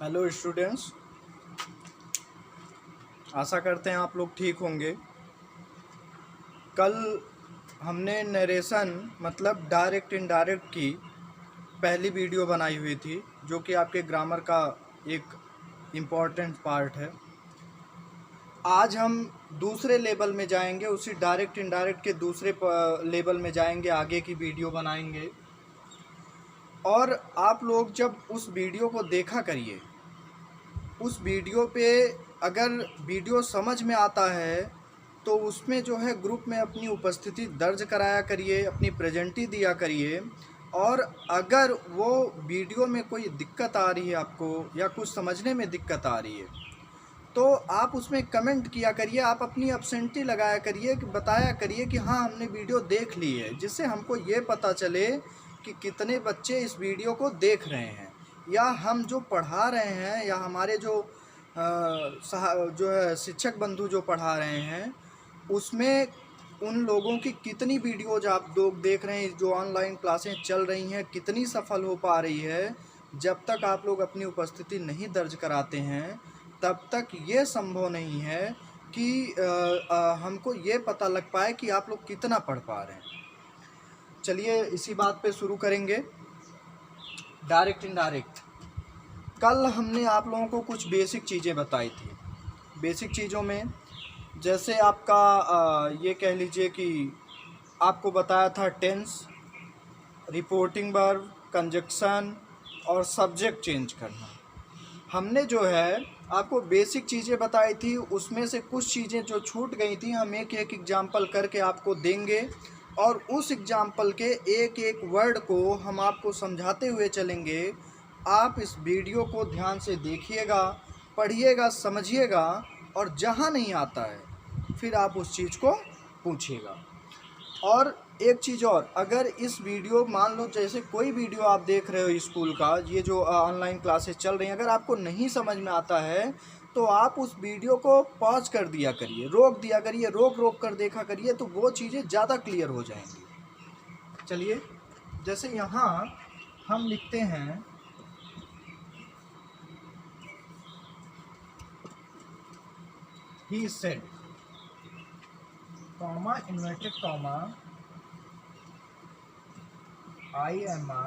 Hello students, आशा करते हैं आप लोग ठीक होंगे। कल हमने नरेशन मतलब डायरेक्ट इनडायरेक्ट की पहली वीडियो बनाई हुई थी, जो कि आपके ग्रामर का एक इम्पॉर्टेंट पार्ट है। आज हम दूसरे लेवल में जाएंगे, उसी डायरेक्ट इनडायरेक्ट के दूसरे लेवल में जाएंगे, आगे की वीडियो बनाएंगे। और आप लोग जब उस वीडियो को देखा करिए, उस वीडियो पे अगर वीडियो समझ में आता है तो उसमें जो है ग्रुप में अपनी उपस्थिति दर्ज कराया करिए, अपनी प्रेजेंटी दिया करिए। और अगर वो वीडियो में कोई दिक्कत आ रही है आपको या कुछ समझने में दिक्कत आ रही है तो आप उसमें कमेंट किया करिए, आप अपनी एब्सेंटी लगाया करिए, कि बताया करिए कि हाँ हमने वीडियो देख ली है, जिससे हमको ये पता चले कि कितने बच्चे इस वीडियो को देख रहे हैं, या हम जो पढ़ा रहे हैं या हमारे जो है शिक्षक बंधु जो पढ़ा रहे हैं उसमें उन लोगों की कितनी वीडियोज आप लोग देख रहे हैं, जो ऑनलाइन क्लासें चल रही हैं कितनी सफल हो पा रही है। जब तक आप लोग अपनी उपस्थिति नहीं दर्ज कराते हैं तब तक ये संभव नहीं है कि हमको ये पता लग पाए कि आप लोग कितना पढ़ पा रहे हैं। चलिए इसी बात पे शुरू करेंगे। डायरेक्ट इनडायरेक्ट, कल हमने आप लोगों को कुछ बेसिक चीज़ें बताई थी। बेसिक चीज़ों में जैसे आपका ये कह लीजिए कि आपको बताया था टेंस, रिपोर्टिंग वर्ब, कंजक्शन और सब्जेक्ट चेंज करना। हमने जो है आपको बेसिक चीज़ें बताई थी, उसमें से कुछ चीज़ें जो छूट गई थी हम एक एक एग्जाम्पल करके आपको देंगे और उस एग्जाम्पल के एक एक वर्ड को हम आपको समझाते हुए चलेंगे। आप इस वीडियो को ध्यान से देखिएगा, पढ़िएगा, समझिएगा और जहाँ नहीं आता है फिर आप उस चीज़ को पूछिएगा। और एक चीज़ और, अगर इस वीडियो मान लो जैसे कोई वीडियो आप देख रहे हो स्कूल का, ये जो ऑनलाइन क्लासेस चल रही हैं, अगर आपको नहीं समझ में आता है तो आप उस वीडियो को पॉज कर दिया करिए, रोक दिया करिए, रोक कर देखा करिए, तो वो चीज़ें ज़्यादा क्लियर हो जाएंगी। चलिए जैसे यहाँ हम लिखते हैं he said, comma, inverted comma, I am a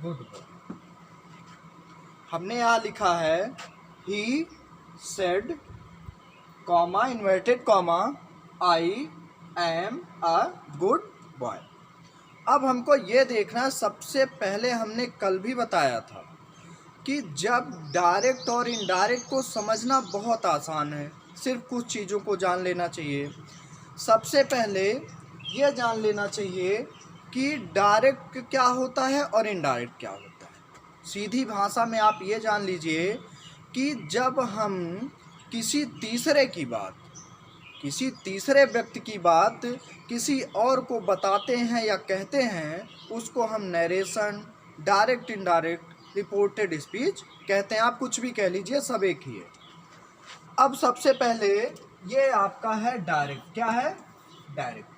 good boy। हमने यहाँ लिखा है he said, comma, inverted comma, I am a good boy। अब हमको ये देखना है, सबसे पहले हमने कल भी बताया था कि जब डायरेक्ट और इनडायरेक्ट को समझना बहुत आसान है, सिर्फ कुछ चीज़ों को जान लेना चाहिए। सबसे पहले ये जान लेना चाहिए कि डायरेक्ट क्या होता है और इनडायरेक्ट क्या होता है। सीधी भाषा में आप ये जान लीजिए कि जब हम किसी तीसरे की बात, किसी तीसरे व्यक्ति की बात किसी और को बताते हैं या कहते हैं, उसको हम narration, direct indirect, reported speech कहते हैं। आप कुछ भी कह लीजिए, सब एक ही है। अब सबसे पहले ये आपका है डायरेक्ट। क्या है? डायरेक्ट।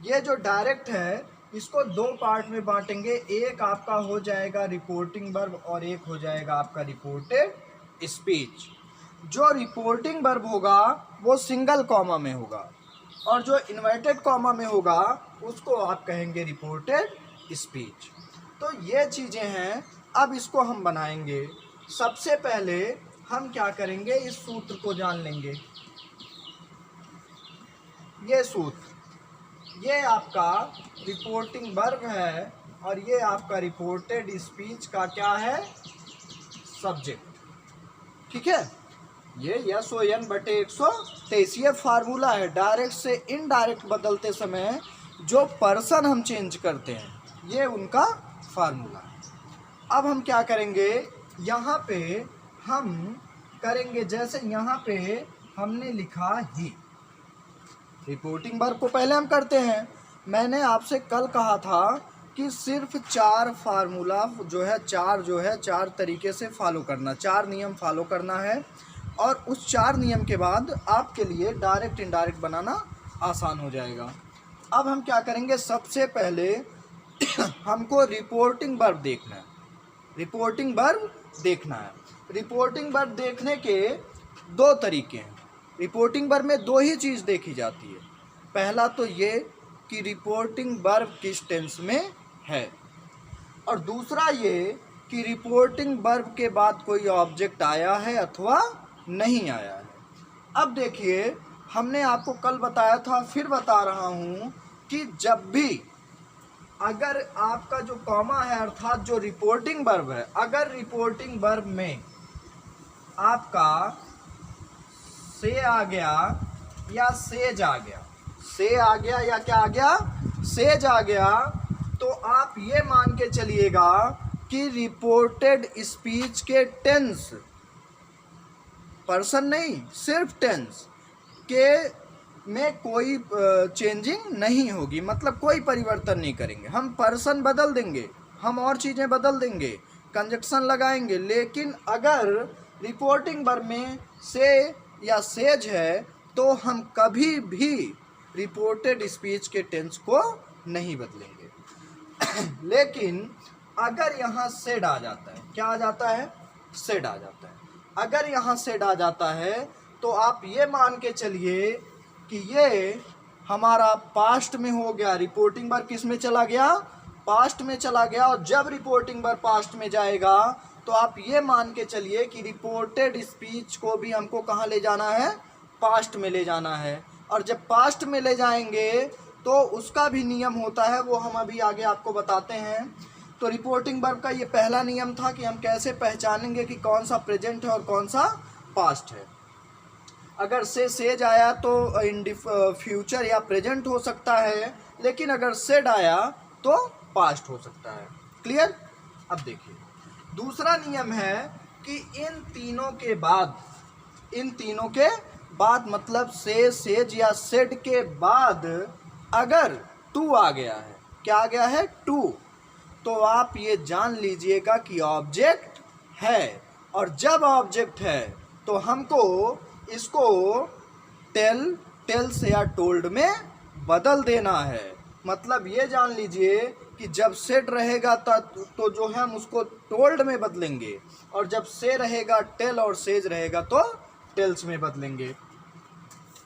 ये जो डायरेक्ट है इसको दो पार्ट में बांटेंगे, एक आपका हो जाएगा रिपोर्टिंग वर्ब और एक हो जाएगा आपका रिपोर्टेड स्पीच। जो रिपोर्टिंग वर्ब होगा वो सिंगल कॉमा में होगा और जो इन्वर्टेड कॉमा में होगा उसको आप कहेंगे रिपोर्टेड स्पीच। तो ये चीज़ें हैं, अब इसको हम बनाएंगे। सबसे पहले हम क्या करेंगे, इस सूत्र को जान लेंगे। ये सूत्र, ये आपका रिपोर्टिंग वर्ब है और ये आपका रिपोर्टेड स्पीच का क्या है, सब्जेक्ट। ठीक है, ये SON/123 ये फार्मूला है। डायरेक्ट से इनडायरेक्ट बदलते समय जो पर्सन हम चेंज करते हैं ये उनका फार्मूला है। अब हम क्या करेंगे, यहाँ पे हम करेंगे, जैसे यहाँ पे हमने लिखा ही, रिपोर्टिंग वर्ब को पहले हम करते हैं। मैंने आपसे कल कहा था कि सिर्फ 4 फार्मूला जो है, 4 तरीके से फॉलो करना, 4 नियम फॉलो करना है और उस 4 नियम के बाद आपके लिए डायरेक्ट इनडायरेक्ट बनाना आसान हो जाएगा। अब हम क्या करेंगे, सबसे पहले हमको रिपोर्टिंग वर्ब देखना है, रिपोर्टिंग वर्ब देखना है। रिपोर्टिंग वर्ब देखने के दो तरीके हैं। रिपोर्टिंग वर्ब में दो ही चीज़ देखी जाती है। पहला तो ये कि रिपोर्टिंग वर्ब किस टेंस में है, और दूसरा ये कि रिपोर्टिंग वर्ब के बाद कोई ऑब्जेक्ट आया है अथवा नहीं आया है। अब देखिए, हमने आपको कल बताया था, फिर बता रहा हूँ कि जब भी अगर आपका जो कॉमा है अर्थात जो रिपोर्टिंग वर्ब है, अगर रिपोर्टिंग वर्ब में आपका से आ गया या सेज आ गया, से आ गया या क्या आ गया, सेज आ गया, तो आप ये मान के चलिएगा कि रिपोर्टेड स्पीच के टेंस, पर्सन नहीं सिर्फ टेंस के में कोई चेंजिंग नहीं होगी, मतलब कोई परिवर्तन नहीं करेंगे। हम पर्सन बदल देंगे, हम और चीज़ें बदल देंगे, कंजक्शन लगाएंगे, लेकिन अगर रिपोर्टिंग वर्ब में से या सेज है तो हम कभी भी रिपोर्टेड स्पीच के टेंस को नहीं बदलेंगे। लेकिन अगर यहाँ सेड आ जाता है, क्या आ जाता है, सेड आ जाता है। अगर यहाँ सेड आ जाता है तो आप ये मान के चलिए कि ये हमारा पास्ट में हो गया। रिपोर्टिंग वर्ब किस में चला गया, पास्ट में चला गया। और जब रिपोर्टिंग वर्ब पास्ट में जाएगा तो आप ये मान के चलिए कि रिपोर्टेड स्पीच को भी हमको कहाँ ले जाना है, पास्ट में ले जाना है। और जब पास्ट में ले जाएंगे तो उसका भी नियम होता है, वो हम अभी आगे आपको बताते हैं। तो रिपोर्टिंग वर्ब का ये पहला नियम था कि हम कैसे पहचानेंगे कि कौन सा प्रेजेंट है और कौन सा पास्ट है। अगर से सेज आया तो इन फ्यूचर या प्रेजेंट हो सकता है, लेकिन अगर सेड आया तो पास्ट हो सकता है। क्लियर। अब देखिए, दूसरा नियम है कि इन तीनों के बाद मतलब से, सेज या सेड के बाद अगर टू आ गया है, क्या आ गया है, टू, तो आप ये जान लीजिएगा कि ऑब्जेक्ट है। और जब ऑब्जेक्ट है तो हमको इसको टेल्स या टोल्ड में बदल देना है। मतलब ये जान लीजिए कि जब सेड रहेगा तो जो है हम उसको टोल्ड में बदलेंगे, और जब से रहेगा टेल और सेज रहेगा तो टेल्स में बदलेंगे।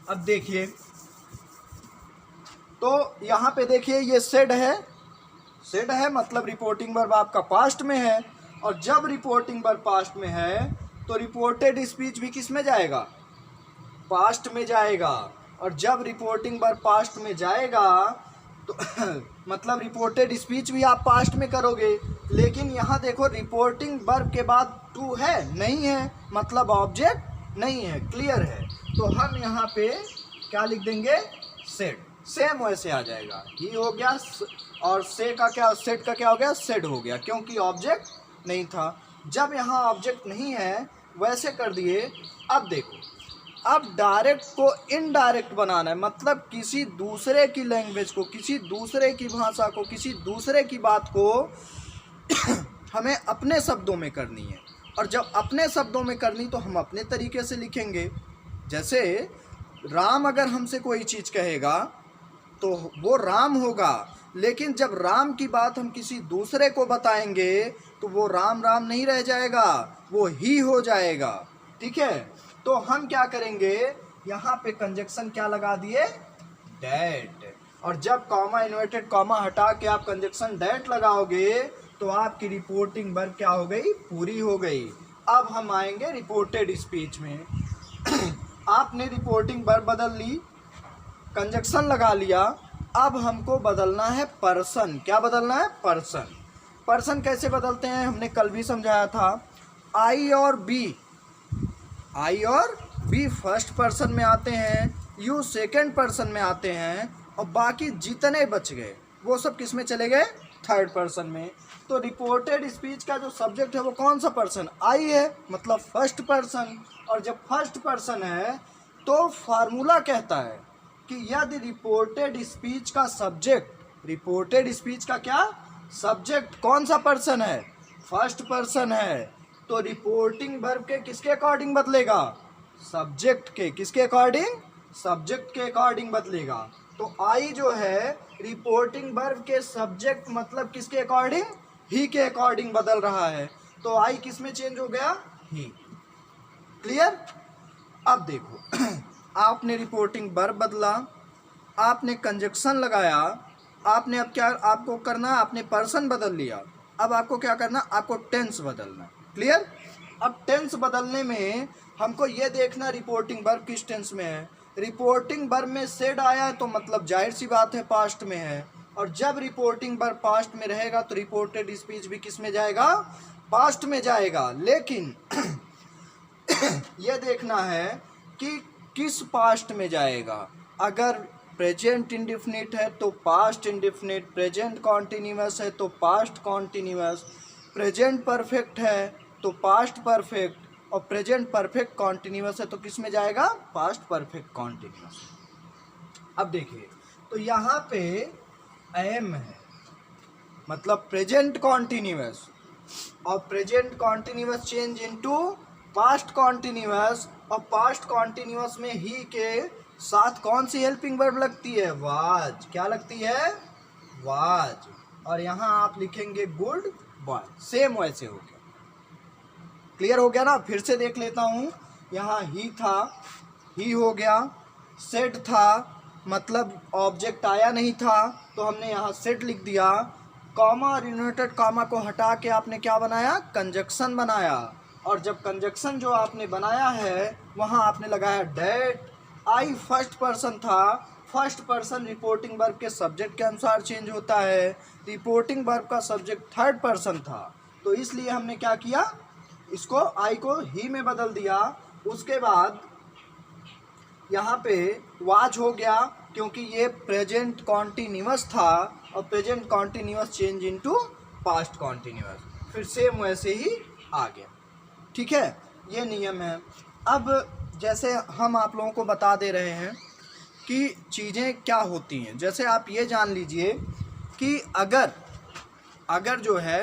अब देखिए, तो यहाँ पे देखिए ये सेड है, सेड है मतलब रिपोर्टिंग वर्ब आपका पास्ट में है। और जब रिपोर्टिंग वर्ब पास्ट में है तो रिपोर्टेड स्पीच भी किस में जाएगा, पास्ट में जाएगा। और जब रिपोर्टिंग वर्ब पास्ट में जाएगा तो मतलब रिपोर्टेड स्पीच भी आप पास्ट में करोगे। लेकिन यहाँ देखो, रिपोर्टिंग वर्ब के बाद टू है, नहीं है, मतलब ऑब्जेक्ट नहीं है। क्लियर है। तो हम यहाँ पे क्या लिख देंगे, सेड। सेम वैसे आ जाएगा, ही हो गया, और से का क्या, सेड का क्या हो गया, सेड हो गया, क्योंकि ऑब्जेक्ट नहीं था। जब यहाँ ऑब्जेक्ट नहीं है वैसे कर दिए। अब देखो, अब डायरेक्ट को इनडायरेक्ट बनाना है, मतलब किसी दूसरे की लैंग्वेज को, किसी दूसरे की भाषा को, किसी दूसरे की बात को हमें अपने शब्दों में करनी है। और जब अपने शब्दों में करनी तो हम अपने तरीके से लिखेंगे। जैसे राम अगर हमसे कोई चीज़ कहेगा तो वो राम होगा, लेकिन जब राम की बात हम किसी दूसरे को बताएंगे तो वो राम राम नहीं रह जाएगा, वो ही हो जाएगा। ठीक है। तो हम क्या करेंगे, यहाँ पे कंजक्शन क्या लगा दिए, डैट। और जब कॉमा, इन्वर्टेड कॉमा हटा के आप कंजक्शन डैट लगाओगे तो आपकी रिपोर्टिंग वर्ब क्या हो गई, पूरी हो गई। अब हम आएंगे रिपोर्टेड स्पीच में। आपने रिपोर्टिंग वर्ब बदल ली, कंजक्शन लगा लिया, अब हमको बदलना है पर्सन। क्या बदलना है, पर्सन। पर्सन कैसे बदलते हैं हमने कल भी समझाया था। आई और बी फर्स्ट पर्सन में आते हैं, यू सेकंड पर्सन में आते हैं, और बाकी जितने बच गए वो सब किस में चले गए, थर्ड पर्सन में। तो रिपोर्टेड स्पीच का जो सब्जेक्ट है वो कौन सा पर्सन, आई है, मतलब फर्स्ट पर्सन। और जब फर्स्ट पर्सन है तो फार्मूला कहता है कि यदि रिपोर्टेड स्पीच का सब्जेक्ट, रिपोर्टेड स्पीच का क्या सब्जेक्ट कौन सा पर्सन है, फर्स्ट पर्सन है, तो रिपोर्टिंग वर्ब के किसके अकॉर्डिंग बदलेगा, सब्जेक्ट के। किसके अकॉर्डिंग, सब्जेक्ट के अकॉर्डिंग बदलेगा। तो आई जो है रिपोर्टिंग वर्ब के सब्जेक्ट मतलब किसके अकॉर्डिंग, ही के अकॉर्डिंग बदल रहा है। तो आई किस में चेंज हो गया, ही। क्लियर। अब देखो आपने रिपोर्टिंग वर्ब बदला, आपने कंजक्शन लगाया, आपने अब क्या आपको करना, आपने पर्सन बदल लिया। अब आपको क्या करना, आपको टेंस बदलना। क्लियर। अब टेंस बदलने में हमको ये देखना रिपोर्टिंग वर्ब किस टेंस में है। रिपोर्टिंग वर्ब में सेड आया तो मतलब जाहिर सी बात है पास्ट में है, और जब रिपोर्टिंग वर्ब पास्ट में रहेगा तो रिपोर्टेड स्पीच भी किस में जाएगा, पास्ट में जाएगा। लेकिन ये देखना है कि किस पास्ट में जाएगा। अगर प्रेजेंट इंडिफिनिट है तो पास्ट इंडिफिनिट, प्रेजेंट कॉन्टिन्यूअस है तो पास्ट कॉन्टिन्यूअस, प्रेजेंट परफेक्ट है तो पास्ट परफेक्ट, और प्रेजेंट परफेक्ट कॉन्टिन्यूअस है तो किस में जाएगा, पास्ट परफेक्ट कॉन्टिन्यूअस। अब देखिए तो यहाँ पे एम है मतलब प्रेजेंट कॉन्टिन्यूअस, और present continuous change into past continuous, और पास्ट कॉन्टिन्यूअस में ही के साथ कौन सी हेल्पिंग वर्ब लगती है, वाज। क्या लगती है, वाज। और यहाँ आप लिखेंगे गुड बॉय। सेम वैसे हो गया। क्लियर हो गया ना। फिर से देख लेता हूँ। यहाँ ही था, ही हो गया। सेड था मतलब ऑब्जेक्ट आया नहीं था तो हमने यहाँ सेड लिख दिया। कॉमा और इन्वर्टेड कॉमा को हटा के आपने क्या बनाया, कंजक्शन बनाया। और जब कंजक्शन जो आपने बनाया है वहाँ आपने लगाया डेट। आई फर्स्ट पर्सन था, फर्स्ट पर्सन रिपोर्टिंग वर्ब के सब्जेक्ट के अनुसार चेंज होता है, रिपोर्टिंग वर्ब का सब्जेक्ट थर्ड पर्सन था, तो इसलिए हमने क्या किया, इसको आई को ही में बदल दिया। उसके बाद यहाँ पे वाज हो गया क्योंकि ये प्रेजेंट कॉन्टिन्यूअस था, और present continuous change into past continuous, फिर सेम वैसे ही आ गया। ठीक है, ये नियम है। अब जैसे हम आप लोगों को बता दे रहे हैं कि चीज़ें क्या होती हैं। जैसे आप ये जान लीजिए कि अगर जो है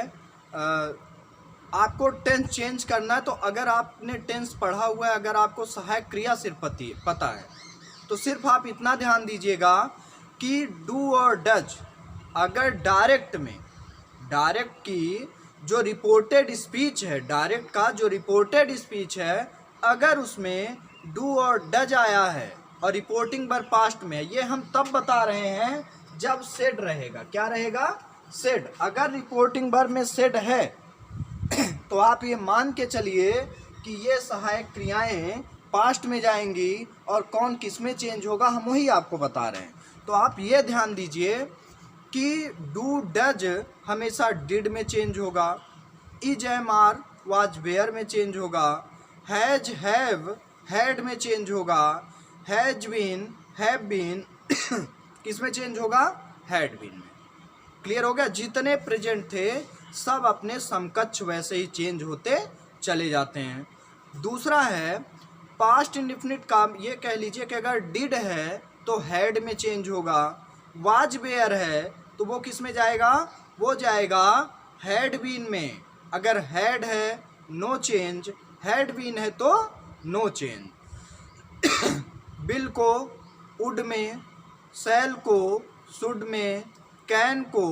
आपको टेंस चेंज करना है, तो अगर आपने टेंस पढ़ा हुआ है, अगर आपको सहायक क्रिया सिर्फ पता है, तो सिर्फ आप इतना ध्यान दीजिएगा कि डू और डज अगर डायरेक्ट की जो रिपोर्टेड स्पीच है, डायरेक्ट का जो रिपोर्टेड स्पीच है, अगर उसमें डू और डज आया है और रिपोर्टिंग वर्ब पास्ट में, ये हम तब बता रहे हैं जब सेड रहेगा। क्या रहेगा, सेड। अगर रिपोर्टिंग वर्ब में सेड है तो आप ये मान के चलिए कि ये सहायक क्रियाएं पास्ट में जाएंगी, और कौन किस में चेंज होगा हम वही आपको बता रहे हैं। तो आप ये ध्यान दीजिए कि डू डज हमेशा डिड में चेंज होगा, is am are was were में चेंज होगा, हैज हैव हैड में चेंज होगा, हैज बीन हैव बीन किस में चेंज होगा, हैड बीन में। क्लियर हो गया। जितने प्रेजेंट थे सब अपने समकक्ष वैसे ही चेंज होते चले जाते हैं। दूसरा है पास्ट इंडिफिनिट का, ये कह लीजिए कि अगर डिड है तो हैड में चेंज होगा, वाज वेयर है तो वो किस में जाएगा, वो जाएगा हैड बीन में। अगर हैड है नो चेंज, हैड बीन है तो नो चेंज। बिल को वुड में, सेल को शुड में, कैन को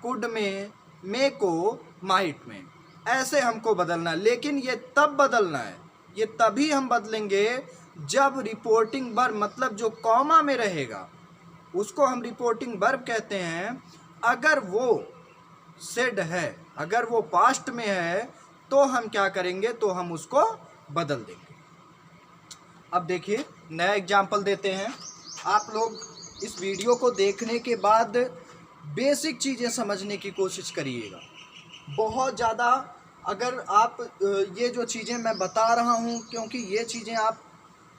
कुड में, मे को माइट में, ऐसे हमको बदलना है। लेकिन ये तब बदलना है, ये तभी हम बदलेंगे जब रिपोर्टिंग वर्ब मतलब जो कॉमा में रहेगा उसको हम रिपोर्टिंग वर्ब कहते हैं। अगर वो सेड है, अगर वो पास्ट में है तो हम क्या करेंगे, तो हम उसको बदल देंगे। अब देखिए नया एग्जाम्पल देते हैं। आप लोग इस वीडियो को देखने के बाद बेसिक चीज़ें समझने की कोशिश करिएगा। बहुत ज़्यादा अगर आप ये जो चीज़ें मैं बता रहा हूँ, क्योंकि ये चीज़ें आप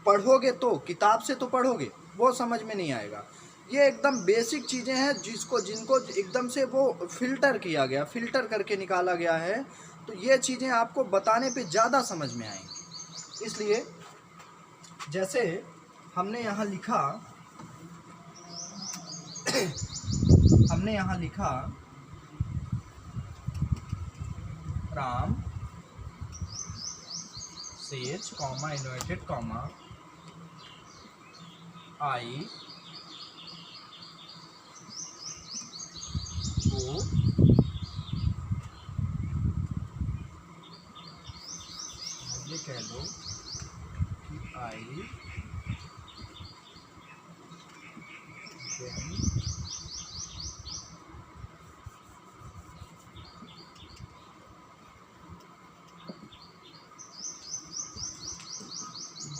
पढ़ोगे तो किताब से तो पढ़ोगे, वो समझ में नहीं आएगा। ये एकदम बेसिक चीज़ें हैं जिनको एकदम से वो फिल्टर किया गया, फिल्टर करके निकाला गया है, तो ये चीज़ें आपको बताने पे ज़्यादा समझ में आएंगी। इसलिए जैसे हमने यहाँ लिखा Ram says comma inverted comma I ये कह लो कि आई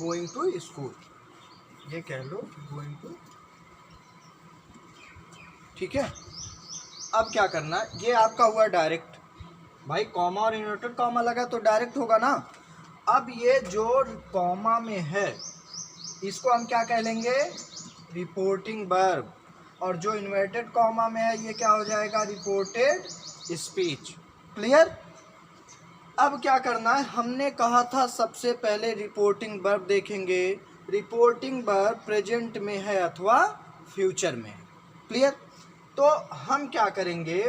गोइंग टू स्कूल, ये कह लो गोइंग टू, ठीक है। अब क्या करना है, ये आपका हुआ डायरेक्ट, भाई कॉमा और इन्वर्टेड कॉमा लगा तो डायरेक्ट होगा ना। अब ये जो कॉमा में है इसको हम क्या कह लेंगे, रिपोर्टिंग वर्ब, और जो इन्वर्टेड कॉमा में है ये क्या हो जाएगा, रिपोर्टेड स्पीच। क्लियर। अब क्या करना है, हमने कहा था सबसे पहले रिपोर्टिंग वर्ब देखेंगे, रिपोर्टिंग वर्ब प्रेजेंट में है अथवा फ्यूचर में है। क्लियर। तो हम क्या करेंगे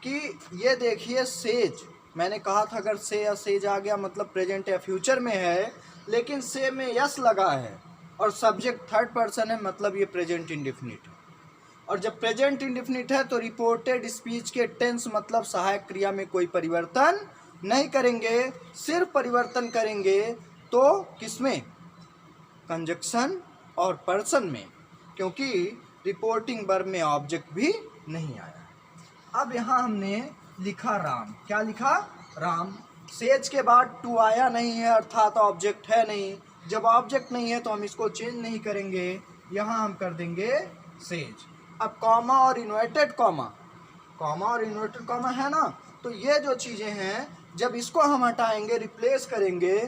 कि ये देखिए सेज, मैंने कहा था अगर से या सेज आ गया मतलब प्रेजेंट या फ्यूचर में है, लेकिन से में यस लगा है और सब्जेक्ट थर्ड पर्सन है, मतलब ये प्रेजेंट इंडेफिनिट है। और जब प्रेजेंट इंडेफिनिट है तो रिपोर्टेड स्पीच के टेंस मतलब सहायक क्रिया में कोई परिवर्तन नहीं करेंगे, सिर्फ परिवर्तन करेंगे तो किसमें, कंजक्शन और पर्सन में, क्योंकि रिपोर्टिंग वर्ब में ऑब्जेक्ट भी नहीं आया। अब यहाँ हमने लिखा राम, क्या लिखा, राम। सेज के बाद टू आया नहीं है अर्थात ऑब्जेक्ट है नहीं, जब ऑब्जेक्ट नहीं है तो हम इसको चेंज नहीं करेंगे, यहाँ हम कर देंगे सेज। अब कॉमा और इन्वर्टेड कॉमा, कॉमा और इन्वर्टेड कॉमा है ना, तो ये जो चीज़ें हैं जब इसको हम हटाएंगे, रिप्लेस करेंगे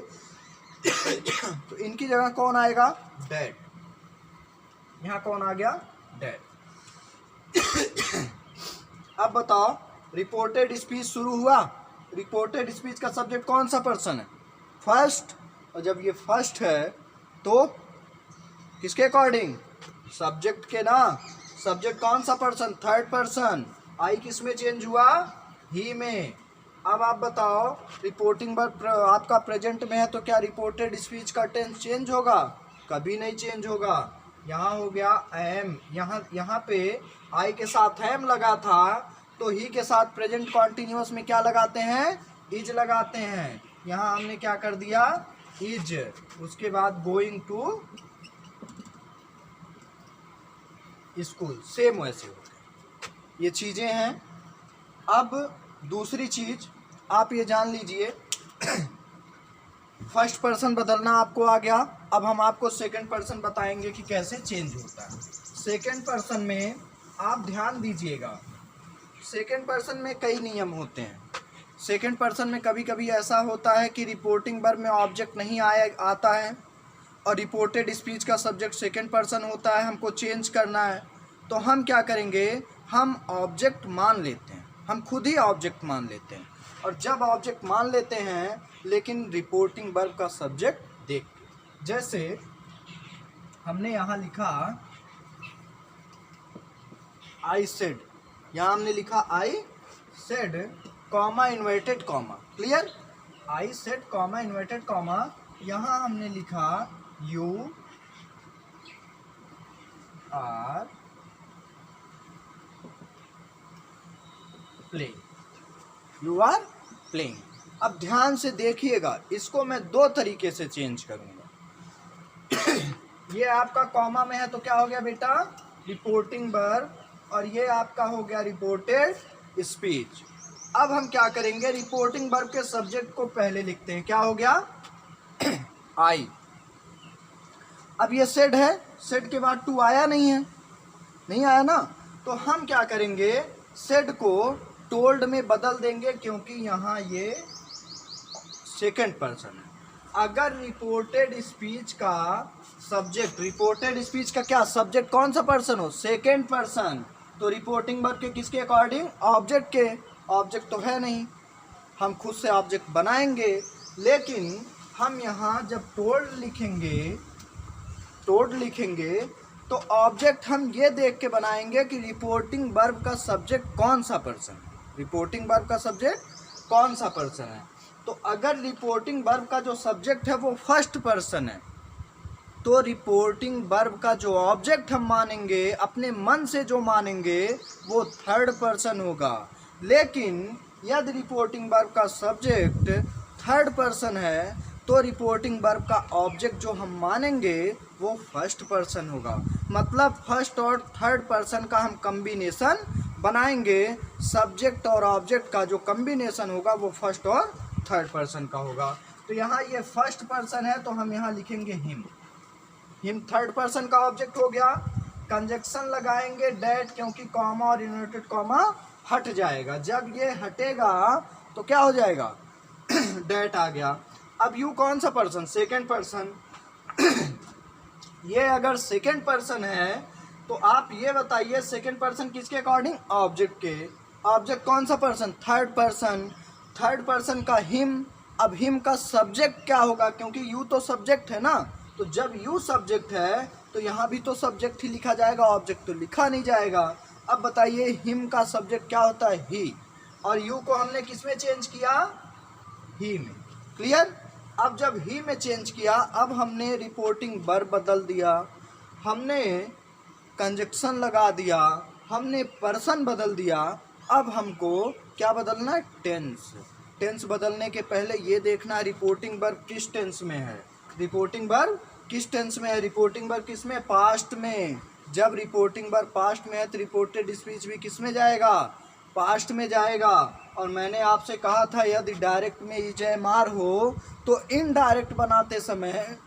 तो इनकी जगह कौन आएगा, डेड। यहाँ कौन आ गया, डेड। अब बताओ, रिपोर्टेड स्पीच शुरू हुआ, रिपोर्टेड स्पीच का सब्जेक्ट कौन सा पर्सन है, फर्स्ट, और जब ये फर्स्ट है तो किसके अकॉर्डिंग, सब्जेक्ट के ना, सब्जेक्ट कौन सा पर्सन, थर्ड पर्सन, आई किस में चेंज हुआ, ही में। अब आप बताओ, रिपोर्टिंग वर्ब आपका प्रेजेंट में है तो क्या रिपोर्टेड स्पीच का टेंस चेंज होगा, कभी नहीं चेंज होगा। यहाँ हो गया एम, यहाँ पे आई के साथ एम लगा था तो ही के साथ प्रेजेंट कॉन्टिन्यूअस में क्या लगाते हैं, इज लगाते हैं। यहाँ हमने क्या कर दिया, इज, उसके बाद गोइंग टू स्कूल, सेम वैसे हो गए, ये चीज़ें हैं। अब दूसरी चीज़ आप ये जान लीजिए, फर्स्ट पर्सन बदलना आपको आ गया, अब हम आपको सेकंड पर्सन बताएंगे कि कैसे चेंज होता है। सेकंड पर्सन में आप ध्यान दीजिएगा, सेकंड पर्सन में कई नियम होते हैं। सेकंड पर्सन में कभी कभी ऐसा होता है कि रिपोर्टिंग वर्ब में ऑब्जेक्ट नहीं आता है और रिपोर्टेड स्पीच का सब्जेक्ट सेकंड पर्सन होता है, हमको चेंज करना है तो हम क्या करेंगे, हम ऑब्जेक्ट मान लेते हैं, हम खुद ही ऑब्जेक्ट मान लेते हैं। और जब ऑब्जेक्ट मान लेते हैं लेकिन रिपोर्टिंग वर्ब का सब्जेक्ट देख के, जैसे हमने यहाँ लिखा आई सेड, यहाँ हमने लिखा I said comma inverted comma. Clear. I said comma inverted comma, यहाँ हमने लिखा you are playing, you are playing. अब ध्यान से देखिएगा, इसको मैं दो तरीके से चेंज करूंगा। ये आपका कॉमा में है तो क्या हो गया बेटा, रिपोर्टिंग वर्ब, और ये आपका हो गया रिपोर्टेड स्पीच। अब हम क्या करेंगे, रिपोर्टिंग वर्ब के सब्जेक्ट को पहले लिखते हैं, क्या हो गया, आई। अब ये सेड है, सेड के बाद टू आया नहीं है, नहीं आया ना, तो हम क्या करेंगे, सेड को टोल्ड में बदल देंगे क्योंकि यहाँ ये सेकंड पर्सन है। अगर रिपोर्टेड स्पीच का सब्जेक्ट, रिपोर्टेड स्पीच का क्या सब्जेक्ट कौन सा पर्सन हो, सेकंड पर्सन, तो रिपोर्टिंग वर्ब के किसके अकॉर्डिंग, ऑब्जेक्ट के। ऑब्जेक्ट तो है नहीं, हम खुद से ऑब्जेक्ट बनाएंगे, लेकिन हम यहाँ जब टोल्ड लिखेंगे तो ऑब्जेक्ट हम ये देख के बनाएंगे कि रिपोर्टिंग वर्ब का सब्जेक्ट कौन सा पर्सन है, रिपोर्टिंग वर्ब का सब्जेक्ट कौन सा पर्सन है। तो अगर रिपोर्टिंग वर्ब का जो सब्जेक्ट है वो फर्स्ट पर्सन है तो रिपोर्टिंग वर्ब का जो ऑब्जेक्ट हम मानेंगे, अपने मन से जो मानेंगे, वो थर्ड पर्सन होगा। लेकिन यदि रिपोर्टिंग वर्ब का सब्जेक्ट थर्ड पर्सन है तो रिपोर्टिंग वर्ब का ऑब्जेक्ट जो हम मानेंगे वो फर्स्ट पर्सन होगा। मतलब फर्स्ट और थर्ड पर्सन का हम कम्बिनेशन बनाएंगे। सब्जेक्ट और ऑब्जेक्ट का जो कम्बिनेशन होगा वो फर्स्ट और थर्ड पर्सन का होगा। तो यहाँ ये फर्स्ट पर्सन है तो हम यहाँ लिखेंगे हिम। हिम थर्ड पर्सन का ऑब्जेक्ट हो गया। कंजक्शन लगाएंगे डैट, क्योंकि कॉमा और इन्वर्टेड कॉमा हट जाएगा। जब ये हटेगा तो क्या हो जाएगा, डैट आ गया। अब यू कौन सा पर्सन, सेकंड पर्सन। ये अगर सेकंड पर्सन है तो आप ये बताइए सेकंड पर्सन किसके अकॉर्डिंग, ऑब्जेक्ट के। ऑब्जेक्ट कौन सा person, third person. Third person का हिम। अब हिम का सब्जेक्ट क्या होगा, क्योंकि यू तो सब्जेक्ट है ना, तो जब यू सब्जेक्ट है तो यहाँ भी तो सब्जेक्ट ही लिखा जाएगा, ऑब्जेक्ट तो लिखा नहीं जाएगा। अब बताइए हिम का सब्जेक्ट क्या होता है, ही, और यू को हमने किस में चेंज किया, ही में। क्लियर। अब जब ही में चेंज किया, अब हमने रिपोर्टिंग वर्ब बदल दिया, हमने कंजक्शन लगा दिया, हमने पर्सन बदल दिया। अब हमको क्या बदलना है, टेंस। टेंस बदलने के पहले ये देखना रिपोर्टिंग वर्ब किस टेंस में है। रिपोर्टिंग वर्ब किस टेंस में है, रिपोर्टिंग वर्ब किस में, पास्ट में। जब रिपोर्टिंग वर्ब पास्ट में है तो रिपोर्टेड स्पीच भी किस में जाएगा, पास्ट में जाएगा। और मैंने आपसे कहा था यदि डायरेक्ट में ईजेएमआर हो तो इनडायरेक्ट बनाते समय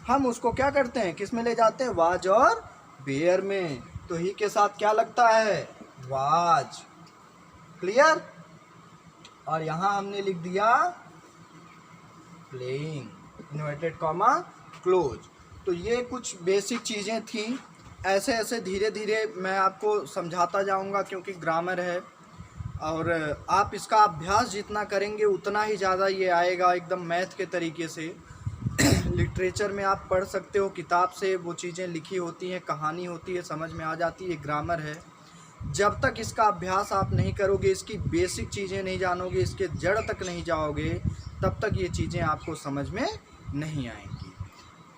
हम उसको क्या करते हैं, किस में ले जाते हैं, वाज और वेयर में। तो ही के साथ क्या लगता है, वाज। क्लियर। और यहाँ हमने लिख दिया प्लेइंग, इन्वर्टेड कॉमा क्लोज। तो ये कुछ बेसिक चीज़ें थी। ऐसे ऐसे धीरे धीरे मैं आपको समझाता जाऊंगा, क्योंकि ग्रामर है और आप इसका अभ्यास जितना करेंगे उतना ही ज़्यादा ये आएगा, एकदम मैथ के तरीके से। लिटरेचर में आप पढ़ सकते हो, किताब से वो चीज़ें लिखी होती हैं, कहानी होती है, समझ में आ जाती है। ग्रामर है, जब तक इसका अभ्यास आप नहीं करोगे, इसकी बेसिक चीज़ें नहीं जानोगे, इसके जड़ तक नहीं जाओगे, तब तक ये चीज़ें आपको समझ में नहीं आएंगी।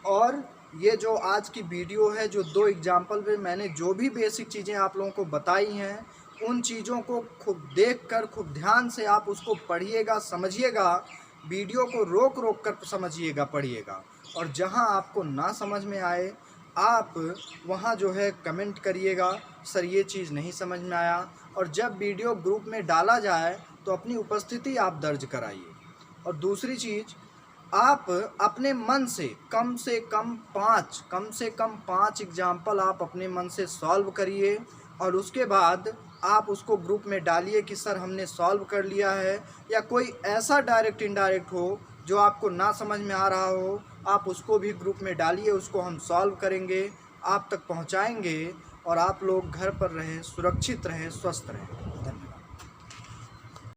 और ये जो आज की वीडियो है, जो 2 एग्जाम्पल में मैंने जो भी बेसिक चीज़ें आप लोगों को बताई हैं, उन चीज़ों को खूब देखकर, खूब ध्यान से आप उसको पढ़िएगा, समझिएगा। वीडियो को रोक रोक कर समझिएगा, पढ़िएगा। और जहां आपको ना समझ में आए आप वहां जो है कमेंट करिएगा, सर ये चीज़ नहीं समझ में आया। और जब वीडियो ग्रुप में डाला जाए तो अपनी उपस्थिति आप दर्ज कराइए। और दूसरी चीज़, आप अपने मन से कम 5 एग्जाम्पल आप अपने मन से सॉल्व करिए, और उसके बाद आप उसको ग्रुप में डालिए कि सर हमने सॉल्व कर लिया है। या कोई ऐसा डायरेक्ट इनडायरेक्ट हो जो आपको ना समझ में आ रहा हो, आप उसको भी ग्रुप में डालिए, उसको हम सॉल्व करेंगे, आप तक पहुंचाएंगे। और आप लोग घर पर रहें, सुरक्षित रहें, स्वस्थ रहें। धन्यवाद।